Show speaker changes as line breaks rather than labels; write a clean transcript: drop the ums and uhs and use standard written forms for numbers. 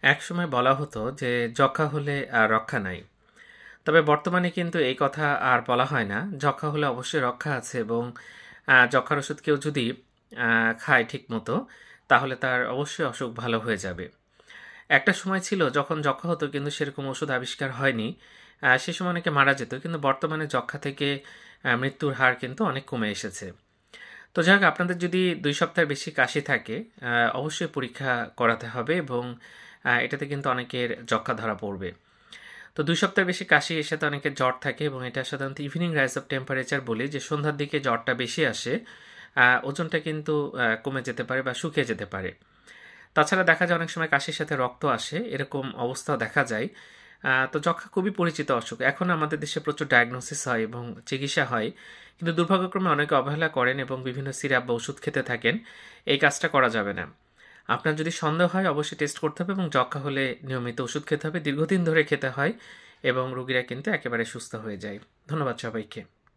একসময় বলা হতো যে যক্ষ্মা হলে রক্ষা নাই। তবে বর্তমানে কিন্তু এই কথা আর বলা হয় না। যক্ষ্মা হলে অবশ্যই রক্ষা আছে এবং যক্ষ্মার ওষুধ কেউ যদি খায় ঠিকমতো তাহলে তার অবশ্যই অসুখ ভালো হয়ে যাবে। একটা সময় ছিল যখন যক্ষ্মা হতো কিন্তু সেরকম ওষুধ আবিষ্কার হয়নি। সে সময় অনেকে মারা যেত। কিন্তু বর্তমানে যক্ষ্মা থেকে মৃত্যুর হার কিন্তু অনেক কমে এসেছে। তো যাই হোক, আপনাদের যদি ২ সপ্তাহের বেশি কাশি থাকে অবশ্যই পরীক্ষা করাতে হবে এবং এটাতে কিন্তু অনেকের যক্ষ্মা ধরা পড়বে। তো ২ সপ্তাহের বেশি কাশি, এর সাথে অনেকের জ্বর থাকে এবং এটা সাধারণত ইভিনিং রাইজ অফ টেম্পারেচার বলি, যে সন্ধ্যার দিকে জ্বরটা বেশি আসে। ওজনটা কিন্তু কমে যেতে পারে বা শুকিয়ে যেতে পারে। তাছাড়া দেখা যায় অনেক সময় কাশির সাথে রক্ত আসে, এরকম অবস্থাও দেখা যায়। তো যক্ষ্মা খুবই পরিচিত অসুখ। এখন আমাদের দেশে প্রচুর ডায়াগনোসিস হয় এবং চিকিৎসা হয়। কিন্তু দুর্ভাগ্যক্রমে অনেকে অবহেলা করেন এবং বিভিন্ন সিরাপ বা ওষুধ খেতে থাকেন। এই কাজটা করা যাবে না। আপনার যদি সন্দেহ হয় অবশ্যই টেস্ট করতে হবে এবং যক্ষ্মা হলে নিয়মিত ওষুধ খেতে হবে, দীর্ঘদিন ধরে খেতে হয় এবং রোগীরা কিন্তু একেবারে সুস্থ হয়ে যায়। ধন্যবাদ সবাইকে।